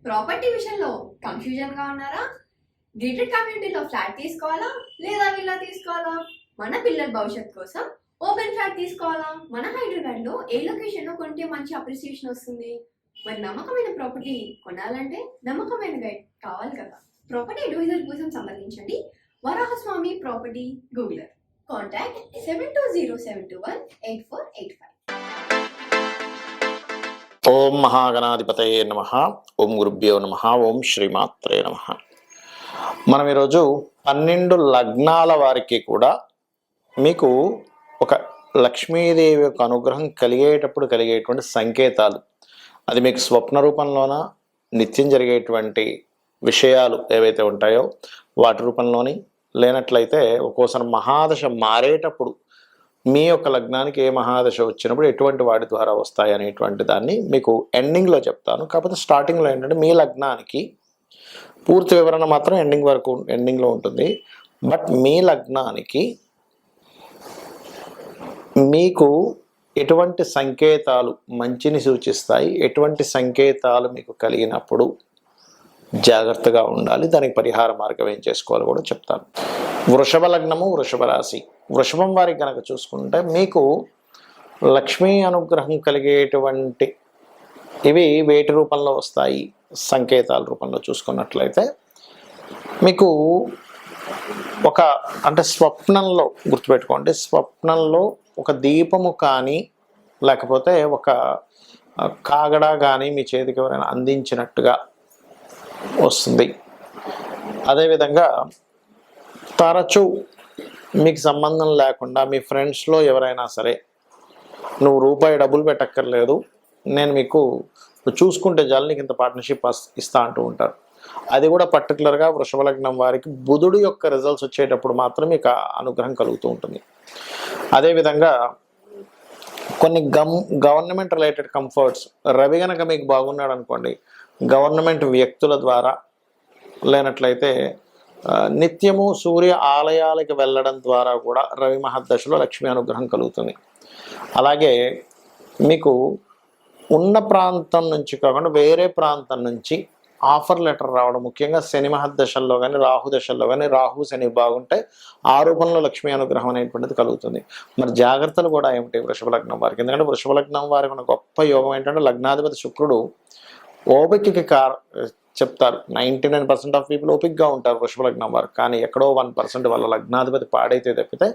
Property విషయంలో confusion గా ఉన్నారా? గేటెడ్ కమ్యూనిటీలో ఫ్లాట్ తీసుకోవాలా లేదా విల్లా తీసుకోవాలా? మన పిల్లల భవిష్యత్ కోసం ఓపెన్ ఫ్లాట్ తీసుకోవాలా? మన హైదరాబాద్ లో ఏ లొకేషన్ లో కొంటే మంచి అప్రిసియేషన్ వస్తుంది? మరి నమ్మకమైన ప్రాపర్టీ కొనాలంటే నమ్మకమైన గైడ్ కావాలి కదా. ప్రాపర్టీ అడ్వైజర్ కోసం సంప్రదించండి వరాహస్వామి ప్రాపర్టీ గూగులర్. కాంటాక్ట్ 7207218485. ఓం మహాగణాధిపతయే నమః. ఓం గురుభ్యో నమః. ఓం శ్రీమాత్రే నమః. మనం ఈరోజు 12 లగ్నాల వారికి కూడా మీకు ఒక లక్ష్మీదేవి యొక్క అనుగ్రహం కలిగేటప్పుడు కలిగేటువంటి సంకేతాలు, అది మీకు స్వప్న రూపంలోన నిత్యం జరిగేటువంటి విషయాలు ఏవైతే ఉంటాయో వాటి రూపంలోని, లేనట్లయితే ఒక్కోసారి మహాదశ మారేటప్పుడు మీ యొక్క లగ్నానికి ఏ మహాదశ వచ్చినప్పుడు ఎటువంటి వాటి ద్వారా వస్తాయి అనేటువంటి దాన్ని మీకు ఎండింగ్లో చెప్తాను. కాకపోతే స్టార్టింగ్లో ఏంటంటే మీ లగ్నానికి పూర్తి వివరణ మాత్రం ఎండింగ్లో ఉంటుంది. బట్ మీ లగ్నానికి మీకు ఎటువంటి సంకేతాలు మంచిని సూచిస్తాయి, ఎటువంటి సంకేతాలు మీకు కలిగినప్పుడు జాగ్రత్తగా ఉండాలి, దానికి పరిహార మార్గం ఏం చేసుకోవాలో కూడా చెప్తాను. వృషభ లగ్నము, వృషభ రాశి. వృషభం వారికి కనుక చూసుకుంటే మీకు లక్ష్మీ అనుగ్రహం కలిగేటువంటి ఇవి వేటి రూపంలో వస్తాయి, సంకేతాల రూపంలో చూసుకున్నట్లయితే మీకు ఒక స్వప్నంలో గుర్తుపెట్టుకోండి, స్వప్నంలో ఒక దీపము కానీ లేకపోతే ఒక కాగడా కానీ మీ చేతికి ఎవరైనా అందించినట్టుగా వస్తుంది. అదేవిధంగా తరచూ మీకు సంబంధం లేకుండా మీ ఫ్రెండ్స్లో ఎవరైనా సరే నువ్వు రూపాయి డబ్బులు పెట్టక్కర్లేదు, నేను మీకు చూసుకుంటే చాలు, నీకు ఇంత పార్ట్నర్షిప్ ఇస్తా అంటూ ఉంటారు. అది కూడా పర్టికులర్గా వృషభ లగ్నం వారికి బుధుడు యొక్క రిజల్ట్స్ వచ్చేటప్పుడు మాత్రం మీకు అనుగ్రహం కలుగుతూ ఉంటుంది. అదేవిధంగా కొన్ని గవర్నమెంట్ రిలేటెడ్ కంఫర్ట్స్, రవి కనుక మీకు బాగున్నాడు అనుకోండి, గవర్నమెంట్ వ్యక్తుల ద్వారా, లేనట్లయితే నిత్యము సూర్య ఆలయాలకు వెళ్ళడం ద్వారా కూడా రవి మహర్దశలో లక్ష్మీ అనుగ్రహం కలుగుతుంది. అలాగే మీకు ఉన్న ప్రాంతం నుంచి కాకుండా వేరే ప్రాంతం నుంచి ఆఫర్ లెటర్ రావడం, ముఖ్యంగా శని మహర్దశల్లో కానీ రాహు దశల్లో కానీ, రాహు శని బాగుంటే ఆ రూపంలో లక్ష్మీ అనుగ్రహం అనేటువంటిది కలుగుతుంది. మరి జాగ్రత్తలు కూడా ఏమిటి వృషభ లగ్నం వారికి? ఎందుకంటే వృషభ లగ్నం వారికి ఉన్న గొప్ప యోగం ఏంటంటే లగ్నాధిపతి శుక్రుడు ఓపికకి చెప్తారు. 99% ఆఫ్ పీపుల్ ఓపికగా ఉంటారు వృషభ లగ్నం వారు, కానీ ఎక్కడో 1% వాళ్ళ లగ్నాధిపతి పాడైతే తప్పితే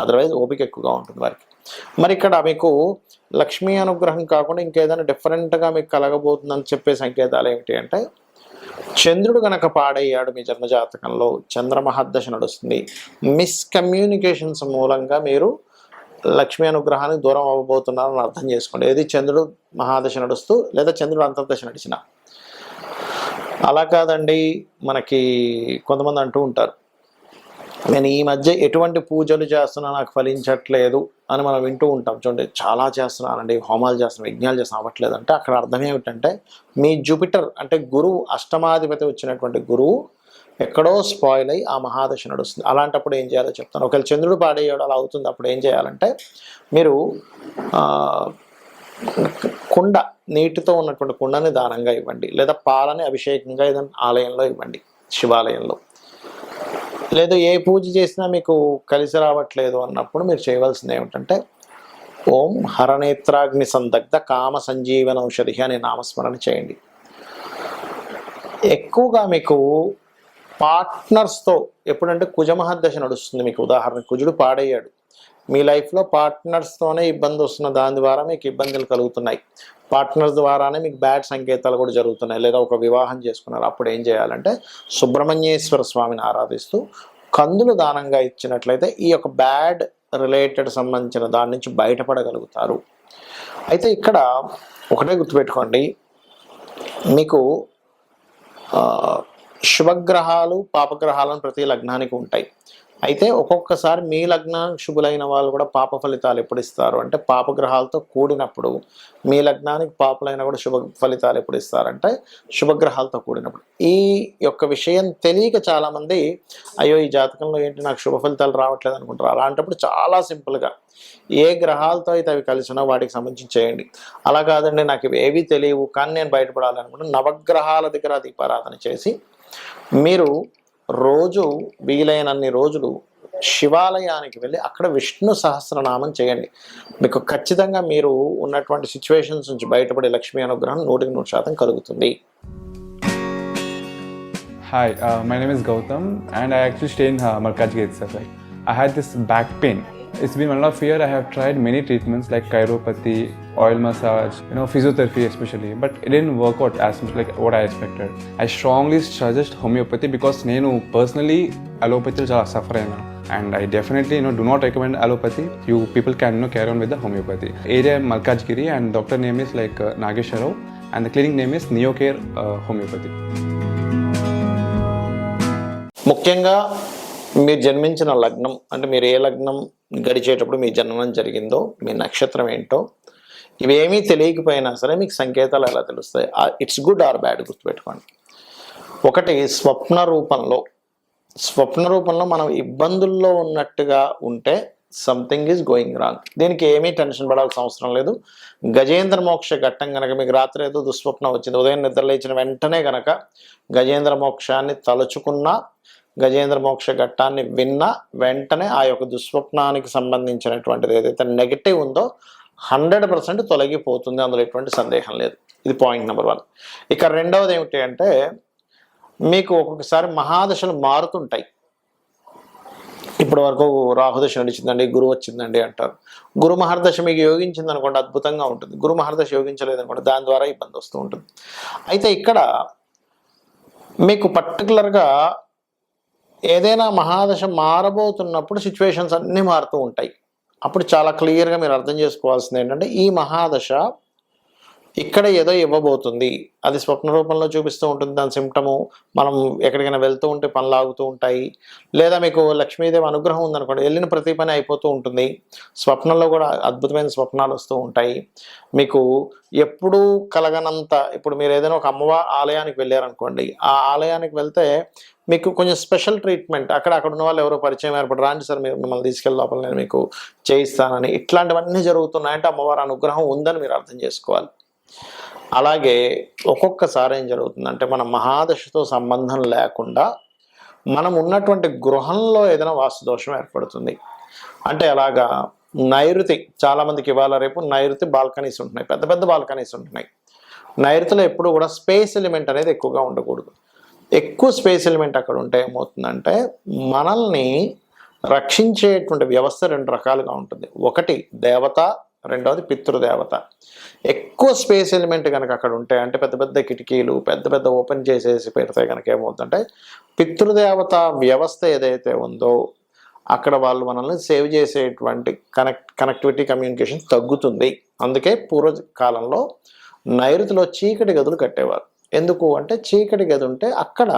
అదర్వైజ్ ఓపిక ఎక్కువగా ఉంటుంది వారికి. మరి ఇక్కడ మీకు లక్ష్మీ అనుగ్రహం కాకుండా ఇంకేదైనా డిఫరెంట్గా మీకు కలగబోతుందని చెప్పే సంకేతాలు ఏమిటి అంటే, చంద్రుడు కనుక పాడయ్యాడు మీ జన్మజాతకంలో, చంద్ర మహర్దశ నడుస్తుంది, మిస్కమ్యూనికేషన్స్ మూలంగా మీరు లక్ష్మీ అనుగ్రహానికి దూరం అవ్వబోతున్నారని అర్థం చేసుకోండి. ఏది చంద్రుడు మహాదశ నడుస్తూ లేదా చంద్రుడు అంతర్దశ నడిచిన. అలా కాదండి, మనకి కొంతమంది అంటూ ఉంటారు, నేను ఈ మధ్య ఎటువంటి పూజలు చేస్తున్నా నాకు ఫలించట్లేదు అని మనం వింటూ ఉంటాం. చూడండి, చాలా చేస్తున్నానండి, హోమాలు చేస్తున్నాను, యజ్ఞాలు చేస్తున్నా, అవ్వట్లేదు అంటే అక్కడ అర్థం ఏమిటంటే మీ జూపిటర్ అంటే గురువు, అష్టమాధిపతి వచ్చినటువంటి గురువు ఎక్కడో స్పాయిల్ అయ్యి ఆ మహాదశ నడుస్తుంది. అలాంటప్పుడు ఏం చేయాలో చెప్తాను. ఒకవేళ చంద్రుడు పాడయ్యాడు అలా అవుతుంది, అప్పుడు ఏం చేయాలంటే మీరు కుండ, నీటితో ఉన్నటువంటి కుండని దానంగా ఇవ్వండి, లేదా పాలని అభిషేకంగా ఏదైనా ఆలయంలో ఇవ్వండి, శివాలయంలో. లేదా ఏ పూజ చేసినా మీకు కలిసి రావట్లేదు అన్నప్పుడు మీరు చేయవలసింది ఏమిటంటే ఓం హరనేత్రాగ్ని సందగ్ధ కామ సంజీవన ఔషధి అనే నామస్మరణ చేయండి. ఎక్కువగా మీకు పార్ట్నర్స్తో ఎప్పుడంటే కుజమహర్దశ నడుస్తుంది మీకు, ఉదాహరణ కుజుడు పాడయ్యాడు, మీ లైఫ్లో పార్ట్నర్స్తోనే ఇబ్బంది వస్తున్న, దాని ద్వారా మీకు ఇబ్బందులు కలుగుతున్నాయి, పార్ట్నర్స్ ద్వారానే మీకు బ్యాడ్ సంకేతాలు కూడా జరుగుతున్నాయి, లేదా ఒక వివాహం చేసుకున్నారు, అప్పుడు ఏం చేయాలంటే సుబ్రహ్మణ్యేశ్వర స్వామిని ఆరాధిస్తూ కందులు దానంగా ఇచ్చినట్లయితే ఈ యొక్క బ్యాడ్ రిలేటెడ్ సంబంధించిన దాని నుంచి బయటపడగలుగుతారు. అయితే ఇక్కడ ఒకటే గుర్తుపెట్టుకోండి, మీకు శుభగ్రహాలు పాపగ్రహాలను ప్రతి లగ్నానికి ఉంటాయి. అయితే ఒక్కొక్కసారి మీ లగ్నానికి శుభులైన వాళ్ళు కూడా పాప ఫలితాలు ఎప్పుడు ఇస్తారు అంటే పాపగ్రహాలతో కూడినప్పుడు, మీ లగ్నానికి పాపలైన కూడా శుభ ఫలితాలు ఎప్పుడు ఇస్తారంటే శుభగ్రహాలతో కూడినప్పుడు. ఈ యొక్క విషయం తెలియక చాలామంది అయ్యో ఈ జాతకంలో ఏంటి నాకు శుభ ఫలితాలు రావట్లేదు అనుకుంటారు. అలాంటప్పుడు చాలా సింపుల్గా ఏ గ్రహాలతో అయితే అవి కలిసినా వాటికి సంబంధించి చేయండి. అలా కాదండి నాకు ఇవి ఏవీ తెలియవు కానీ నేను బయటపడాలనుకుంటే నవగ్రహాల దగ్గర దీపారాధన చేసి మీరు రోజు వీలైనన్ని రోజులు శివాలయానికి వెళ్ళి అక్కడ విష్ణు సహస్రనామం చేయండి. మీకు ఖచ్చితంగా మీరు ఉన్నటువంటి సిచ్యువేషన్స్ నుంచి బయటపడే లక్ష్మీ అనుగ్రహం 100% కలుగుతుంది. Hi, my name is Gautam and I actually stay in Markajgiri itself. Right? I had this back pain. It's been 1.5 years. I have tried many treatments like chiropathy, oil massage, physiotherapy especially, but it didn't work out as much like what I expected. I strongly suggest homeopathy because నేను personally allopathy చాలా suffer అయినా. And I definitely do not recommend allopathy. You people can carry on with the homeopathy. Area Malkajgiri and doctor name is like Nageswar Rao and the clinic name is Neocare Homeopathy. ముఖ్యంగా మీరు జన్మించిన లగ్నం అంటే మీరు ఏ లగ్నం గడిచేటప్పుడు మీ జన్మం జరిగిందో, మీ నక్షత్రం ఏంటో ఇవేమీ తెలియకపోయినా సరే మీకు సంకేతాలు ఎలా తెలుస్తాయి? ఇట్స్ గుడ్ ఆర్ బ్యాడ్ గుర్తుపెట్టుకోండి. ఒకటి స్వప్న రూపంలో మనం ఇబ్బందుల్లో ఉన్నట్టుగా ఉంటే సంథింగ్ ఈజ్ గోయింగ్ రాంగ్. దీనికి ఏమీ టెన్షన్ పడాల్సిన అవసరం లేదు. గజేంద్ర మోక్ష ఘట్టం కనుక మీకు రాత్రి ఏదో దుస్వప్నం వచ్చింది, ఉదయం నిద్రలేచిన వెంటనే కనుక గజేంద్ర మోక్షాన్ని తలుచుకున్నా, గజేంద్ర మోక్ష ఘట్టాన్ని విన్న వెంటనే ఆ యొక్క దుస్వప్నానికి సంబంధించినటువంటిది ఏదైతే నెగటివ్ ఉందో 100% తొలగిపోతుంది. అందులో ఎటువంటి సందేహం లేదు. ఇది పాయింట్ నెంబర్ 1. ఇక రెండవది ఏమిటి అంటే మీకు ఒక్కొక్కసారి మహాదశలు మారుతుంటాయి. ఇప్పటి వరకు రాహుదశ నడిచిందండి, గురువు వచ్చిందండి అంటారు. గురు మహర్దశ మీకు యోగించింది అనుకోండి, అద్భుతంగా ఉంటుంది. గురు మహర్దశ యోగించలేదు అనుకోండి, దాని ద్వారా ఇబ్బంది వస్తూ ఉంటుంది. అయితే ఇక్కడ మీకు పర్టికులర్గా ఏదైనా మహాదశ మారబోతున్నప్పుడు సిచ్యువేషన్స్ అన్నీ మారుతూ ఉంటాయి. అప్పుడు చాలా క్లియర్గా మీరు అర్థం చేసుకోవాల్సింది ఏంటంటే ఈ మహాదశ ఇక్కడ ఏదో ఇవ్వబోతుంది. అది స్వప్న రూపంలో చూపిస్తూ ఉంటుంది. దాని సిమ్టము మనం ఎక్కడికైనా వెళ్తూ ఉంటే పనులు ఆగుతూ ఉంటాయి. లేదా మీకు లక్ష్మీదేవి అనుగ్రహం ఉందనుకోండి, వెళ్ళిన ప్రతి పని అయిపోతూ ఉంటుంది. స్వప్నంలో కూడా అద్భుతమైన స్వప్నాలు వస్తూ ఉంటాయి. మీకు ఎప్పుడూ కలగనంత, ఇప్పుడు మీరు ఏదైనా ఒక అమ్మవారి ఆలయానికి వెళ్ళారనుకోండి, ఆ ఆలయానికి వెళ్తే మీకు కొంచెం స్పెషల్ ట్రీట్మెంట్ అక్కడ ఉన్న వాళ్ళు ఎవరో పరిచయం ఏర్పడి రాండి సార్ మీరు మిమ్మల్ని తీసుకెళ్ళి లోపల నేను మీకు చేయిస్తానని, ఇట్లాంటివన్నీ జరుగుతున్నాయంటే అమ్మవారి అనుగ్రహం ఉందని మీరు అర్థం చేసుకోవాలి. అలాగే ఒక్కొక్కసారి ఏం జరుగుతుందంటే మన మహాదశతో సంబంధం లేకుండా మనం ఉన్నటువంటి గృహంలో ఏదైనా వాస్తుదోషం ఏర్పడుతుంది. అంటే అలాగా నైరుతి, చాలామందికి ఇవాళ రేపు నైరుతి బాల్కనీస్ ఉంటున్నాయి, పెద్ద పెద్ద బాల్కనీస్ ఉంటున్నాయి. నైరుతిలో ఎప్పుడు కూడా స్పేస్ ఎలిమెంట్ అనేది ఎక్కువగా ఉండకూడదు. ఎక్కువ స్పేస్ ఎలిమెంట్ అక్కడ ఉంటే ఏమవుతుందంటే మనల్ని రక్షించేటువంటి వ్యవస్థ 2 రకాలుగా ఉంటుంది. ఒకటి దేవత, రెండవది పితృదేవత. ఎక్కువ స్పేస్ ఎలిమెంట్ కనుక అక్కడ ఉంటే అంటే పెద్ద పెద్ద కిటికీలు పెద్ద పెద్ద ఓపెన్ చేసేసి పెడితే కనుక ఏమవుతుందంటే పితృదేవత వ్యవస్థ ఏదైతే ఉందో అక్కడ వాళ్ళు మనల్ని సేవ్ చేసేటువంటి కనెక్టివిటీ కమ్యూనికేషన్ తగ్గుతుంది. అందుకే పూర్వకాలంలో నైరుతిలో చీకటి గదులు కట్టేవారు. ఎందుకు అంటే చీకటి గది ఉంటే అక్కడ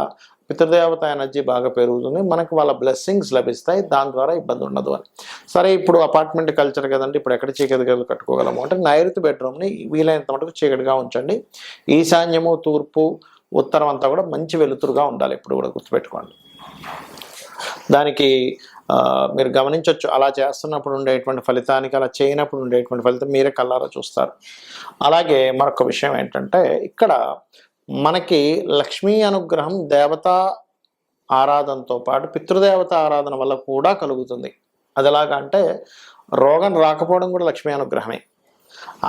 పితృదేవత ఎనర్జీ బాగా పెరుగుతుంది, మనకు వాళ్ళ బ్లెస్సింగ్స్ లభిస్తాయి, దాని ద్వారా ఇబ్బంది ఉండదు అని. సరే ఇప్పుడు అపార్ట్మెంట్ కల్చర్ కదండి, ఇప్పుడు ఎక్కడ చీకటి గదులు కట్టుకోగలము అంటే నైరుతి బెడ్రూమ్ని వీలైనంత మటుకు చీకటిగా ఉంచండి. ఈశాన్యము, తూర్పు, ఉత్తరం అంతా కూడా మంచి వెలుతురుగా ఉండాలి. ఎప్పుడు కూడా గుర్తుపెట్టుకోండి. దానికి మీరు గమనించవచ్చు, అలా చేస్తున్నప్పుడు ఉండేటువంటి ఫలితానికి అలా చేయనప్పుడు ఉండేటువంటి ఫలితం మీరే కళ్ళారా చూస్తారు. అలాగే మరొక విషయం ఏంటంటే ఇక్కడ మనకి లక్ష్మీ అనుగ్రహం దేవతా ఆరాధనతో పాటు పితృదేవత ఆరాధన వల్ల కూడా కలుగుతుంది. అది ఎలాగా అంటే రోగం రాకపోవడం కూడా లక్ష్మీ అనుగ్రహమే.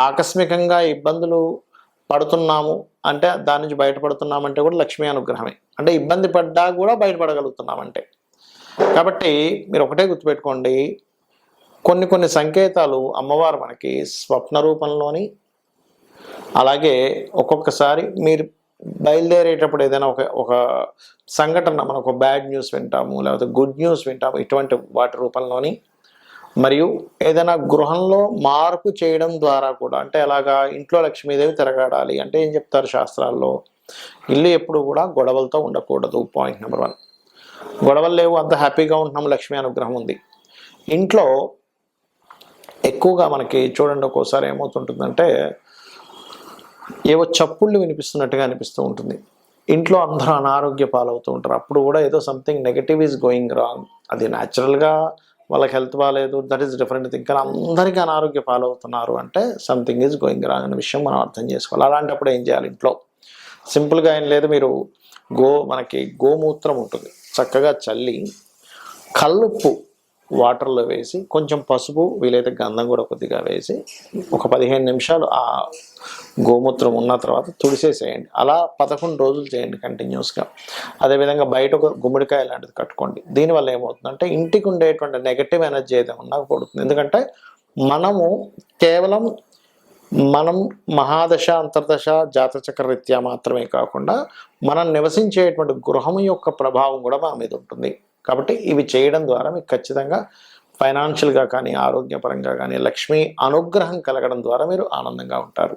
ఆకస్మికంగా ఇబ్బందులు పడుతున్నాము అంటే దాని నుంచి బయటపడుతున్నామంటే కూడా లక్ష్మీ అనుగ్రహమే. అంటే ఇబ్బంది పడ్డా కూడా బయటపడగలుగుతున్నామంటే. కాబట్టి మీరు ఒకటే గుర్తుపెట్టుకోండి, కొన్ని సంకేతాలు అమ్మవారు మనకి స్వప్న రూపంలోని, అలాగే ఒక్కొక్కసారి మీరు బయలుదేరేటప్పుడు ఏదైనా ఒక సంఘటన, మనం ఒక బ్యాడ్ న్యూస్ వింటాము, లేకపోతే గుడ్ న్యూస్ వింటాము, ఇటువంటి వాటి రూపంలోని, మరియు ఏదైనా గృహంలో మార్పు చేయడం ద్వారా కూడా, అంటే అలాగా ఇంట్లో లక్ష్మీదేవి తిరగాడాలి అంటే ఏం చెప్తారు శాస్త్రాల్లో, ఇల్లు ఎప్పుడు కూడా గొడవలతో ఉండకూడదు. Point number 1. గొడవలు లేవు, అంత హ్యాపీగా ఉంటున్నాం, లక్ష్మీ అనుగ్రహం ఉంది. ఇంట్లో ఎక్కువగా మనకి చూడండి ఒక్కోసారి ఏమవుతుంటుందంటే ఏవో చప్పుళ్ళు వినిపిస్తున్నట్టుగా అనిపిస్తూ ఉంటుంది. ఇంట్లో అందరూ అనారోగ్య పాలవుతూ ఉంటారు. అప్పుడు కూడా ఏదో something negative is going wrong. అది న్యాచురల్గా వాళ్ళకి హెల్త్ బాగాలేదు, దట్ ఈస్ డిఫరెంట్ థింగ్. కానీ అందరికీ అనారోగ్య పాలవుతున్నారు అంటే సంథింగ్ ఈజ్ గోయింగ్ రాంగ్ అనే విషయం మనం అర్థం చేసుకోవాలి. అలాంటప్పుడు ఏం చేయాలి? ఇంట్లో సింపుల్గా ఏం లేదు, మీరు మనకి గోమూత్రం ఉంటుంది, చక్కగా చల్లి కల్లుప్పు వాటర్లో వేసి కొంచెం పసుపు వీలైతే గంధం కూడా కొద్దిగా వేసి ఒక 15 నిమిషాలు ఆ గోమూత్రం ఉన్న తర్వాత తుడిసేసేయండి. అలా 11 రోజులు చేయండి కంటిన్యూస్గా. అదేవిధంగా బయట ఒక గుమ్మడికాయ లాంటిది కట్టుకోండి. దీనివల్ల ఏమవుతుందంటే ఇంటికి ఉండేటువంటి నెగటివ్ ఎనర్జీ ఏదైనా ఉన్నా పడుతుంది. ఎందుకంటే మనము కేవలం మహాదశ, అంతర్దశ, జాతచక్ర రీత్యా మాత్రమే కాకుండా మనం నివసించేటువంటి గృహం యొక్క ప్రభావం కూడా మన మీద ఉంటుంది. కాబట్టి ఇవి చేయడం ద్వారా మీకు ఖచ్చితంగా ఫైనాన్షియల్గా కానీ ఆరోగ్యపరంగా కానీ లక్ష్మీ అనుగ్రహం కలగడం ద్వారా మీరు ఆనందంగా ఉంటారు.